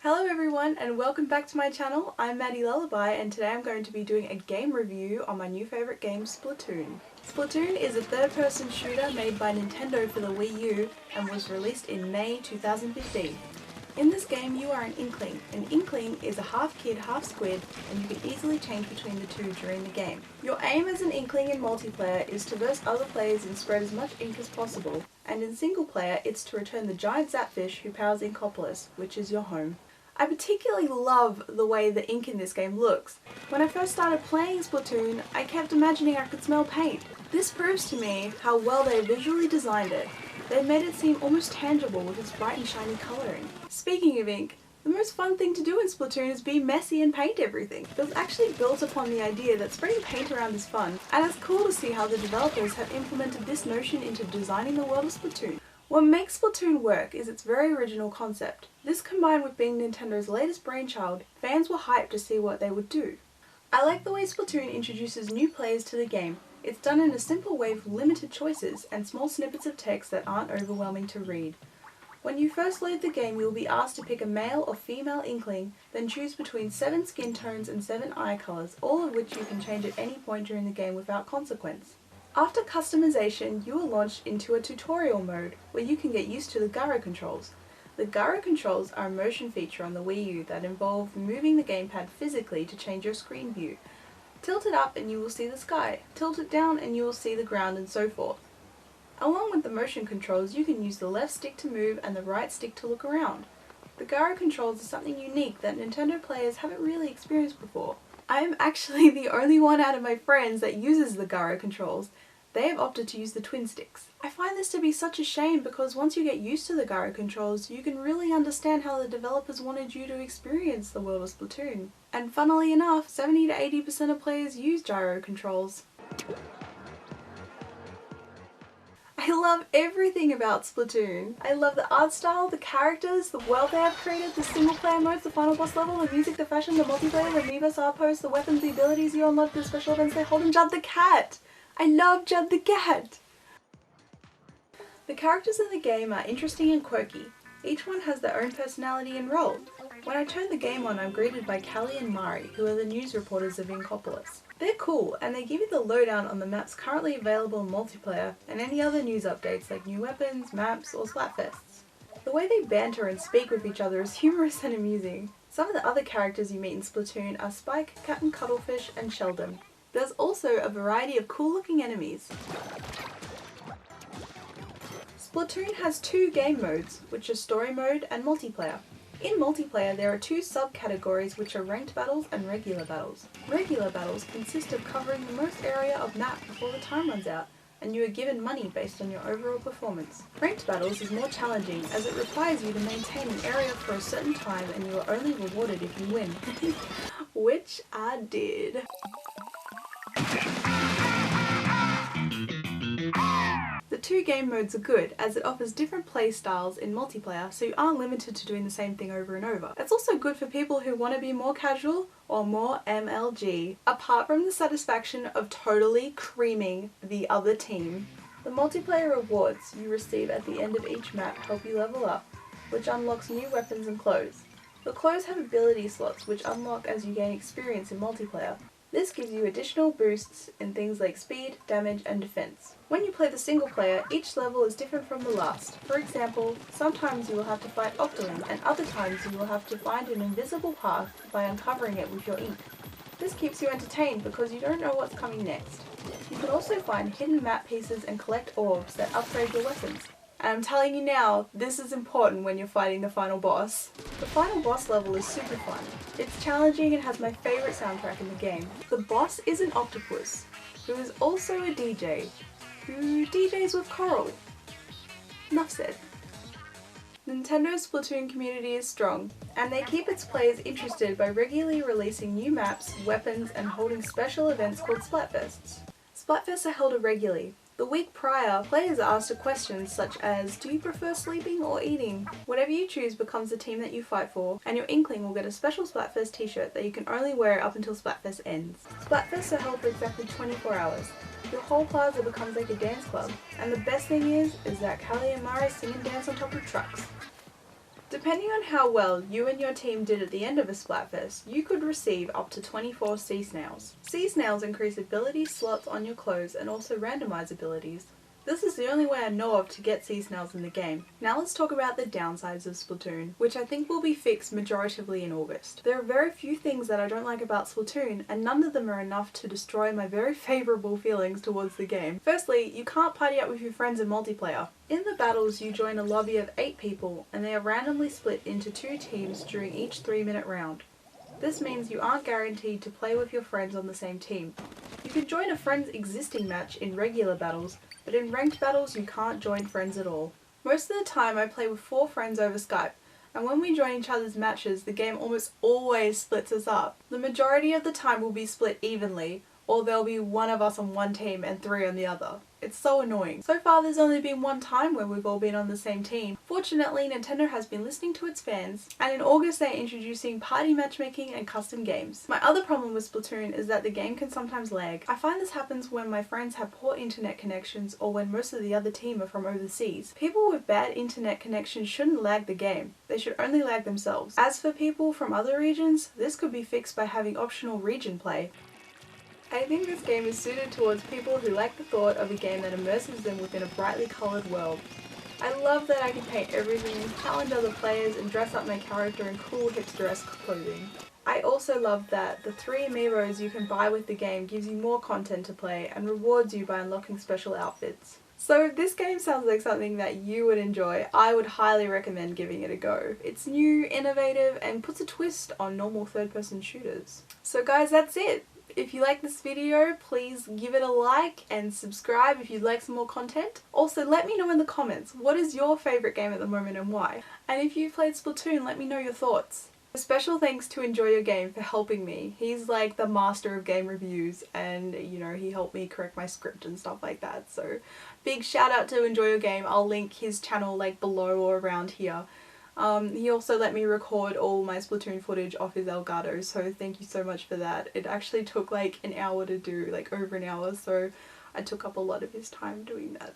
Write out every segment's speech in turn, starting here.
Hello everyone and welcome back to my channel. I'm Maddie.lullaby and today I'm going to be doing a game review on my new favourite game, Splatoon. Splatoon is a third-person shooter made by Nintendo for the Wii U and was released in May 2015. In this game you are an Inkling. An Inkling is a half kid, half squid, and you can easily change between the two during the game. Your aim as an Inkling in multiplayer is to verse other players and spread as much ink as possible, and in single player it's to return the giant zapfish who powers Inkopolis, which is your home. I particularly love the way the ink in this game looks. When I first started playing Splatoon, I kept imagining I could smell paint. This proves to me how well they visually designed it. They've made it seem almost tangible with its bright and shiny colouring. Speaking of ink, the most fun thing to do in Splatoon is be messy and paint everything. It was actually built upon the idea that spreading paint around is fun, and it's cool to see how the developers have implemented this notion into designing the world of Splatoon. What makes Splatoon work is its very original concept. This combined with being Nintendo's latest brainchild, fans were hyped to see what they would do. I like the way Splatoon introduces new players to the game. It's done in a simple way with limited choices and small snippets of text that aren't overwhelming to read. When you first load the game, you will be asked to pick a male or female Inkling, then choose between 7 skin tones and 7 eye colours, all of which you can change at any point during the game without consequence. After customization, you are launched into a tutorial mode, where you can get used to the gyro controls. The gyro controls are a motion feature on the Wii U that involve moving the gamepad physically to change your screen view. Tilt it up and you will see the sky, tilt it down and you will see the ground, and so forth. Along with the motion controls, you can use the left stick to move and the right stick to look around. The gyro controls are something unique that Nintendo players haven't really experienced before. I am actually the only one out of my friends that uses the gyro controls. They have opted to use the twin sticks. I find this to be such a shame because once you get used to the gyro controls, you can really understand how the developers wanted you to experience the world of Splatoon. And funnily enough, 70 to 80% of players use gyro controls. I love everything about Splatoon. I love the art style, the characters, the world they have created, the single player modes, the final boss level, the music, the fashion, the multiplayer, the Miiverse art posts, the weapons, the abilities you unlock, the special events they hold, and Judd the cat! I love Judd the cat! The characters in the game are interesting and quirky. Each one has their own personality and role. When I turn the game on, I'm greeted by Callie and Mari, who are the news reporters of Inkopolis. They're cool, and they give you the lowdown on the maps currently available in multiplayer and any other news updates like new weapons, maps, or Splatfests. The way they banter and speak with each other is humorous and amusing. Some of the other characters you meet in Splatoon are Spike, Captain Cuttlefish, and Sheldon. There's also a variety of cool looking enemies. Splatoon has 2 game modes, which are story mode and multiplayer. In multiplayer there are 2 subcategories, which are ranked battles and regular battles. Regular battles consist of covering the most area of map before the time runs out, and you are given money based on your overall performance. Ranked battles is more challenging as it requires you to maintain an area for a certain time and you are only rewarded if you win. Which I did. The 2 game modes are good as it offers different play styles in multiplayer, so you aren't limited to doing the same thing over and over. It's also good for people who want to be more casual or more MLG, apart from the satisfaction of totally creaming the other team. The multiplayer rewards you receive at the end of each map help you level up, which unlocks new weapons and clothes. The clothes have ability slots which unlock as you gain experience in multiplayer. This gives you additional boosts in things like speed, damage, and defense. When you play the single player, each level is different from the last. For example, sometimes you will have to fight Octoling, and other times you will have to find an invisible path by uncovering it with your ink. This keeps you entertained because you don't know what's coming next. You can also find hidden map pieces and collect orbs that upgrade your weapons. And I'm telling you now, this is important when you're fighting the final boss. The final boss level is super fun. It's challenging and has my favourite soundtrack in the game. The boss is an octopus, who is also a DJ, who DJs with Coral. Enough said. Nintendo's Splatoon community is strong, and they keep its players interested by regularly releasing new maps, weapons, and holding special events called Splatfests. Splatfests are held irregularly. The week prior, players are asked a question such as, do you prefer sleeping or eating? Whatever you choose becomes the team that you fight for, and your Inkling will get a special Splatfest t-shirt that you can only wear up until Splatfest ends. Splatfests are held for exactly 24 hours. Your whole plaza becomes like a dance club, and the best thing is that Callie and Mari sing and dance on top of trucks. Depending on how well you and your team did at the end of a Splatfest, you could receive up to 24 sea snails. Sea snails increase ability slots on your clothes and also randomize abilities. This is the only way I know of to get sea snails in the game. Now let's talk about the downsides of Splatoon, which I think will be fixed majoritively in August. There are very few things that I don't like about Splatoon, and none of them are enough to destroy my very favourable feelings towards the game. Firstly, you can't party up with your friends in multiplayer. In the battles, you join a lobby of 8 people, and they are randomly split into 2 teams during each 3-minute round. This means you aren't guaranteed to play with your friends on the same team. You can join a friend's existing match in regular battles, but in ranked battles you can't join friends at all. Most of the time I play with 4 friends over Skype, and when we join each other's matches the game almost always splits us up. The majority of the time we'll be split evenly, or there'll be one of us on one team and 3 on the other. It's so annoying. So far there's only been one time where we've all been on the same team. Fortunately, Nintendo has been listening to its fans, and in August they're introducing party matchmaking and custom games. My other problem with Splatoon is that the game can sometimes lag. I find this happens when my friends have poor internet connections or when most of the other team are from overseas. People with bad internet connections shouldn't lag the game. They should only lag themselves. As for people from other regions, this could be fixed by having optional region play. I think this game is suited towards people who like the thought of a game that immerses them within a brightly coloured world. I love that I can paint everything, challenge other players, and dress up my character in cool hipster-esque clothing. I also love that the 3 amiibos you can buy with the game gives you more content to play and rewards you by unlocking special outfits. So if this game sounds like something that you would enjoy, I would highly recommend giving it a go. It's new, innovative, and puts a twist on normal third-person shooters. So guys, that's it! If you like this video, please give it a like and subscribe if you'd like some more content. Also, let me know in the comments, what is your favourite game at the moment and why? And if you've played Splatoon, let me know your thoughts. A special thanks to Enjoy Your Game for helping me. He's like the master of game reviews, and you know, he helped me correct my script and stuff like that. So big shout out to Enjoy Your Game. I'll link his channel like below or around here. He also let me record all my Splatoon footage off his Elgato, so thank you so much for that. It actually took like an hour to do, like over an hour, so I took up a lot of his time doing that.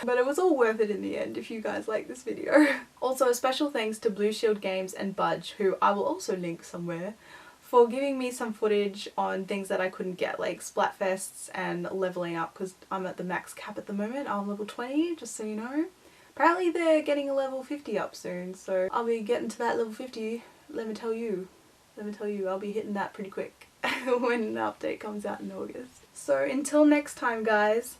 But it was all worth it in the end if you guys like this video. Also a special thanks to Blue Shield Games and Budj, who I will also link somewhere, for giving me some footage on things that I couldn't get, like Splatfests and leveling up, because I'm at the max cap at the moment. I'm level 20, just so you know. Apparently they're getting a level 50 up soon, so I'll be getting to that level 50, let me tell you, I'll be hitting that pretty quick when an update comes out in August. So until next time guys.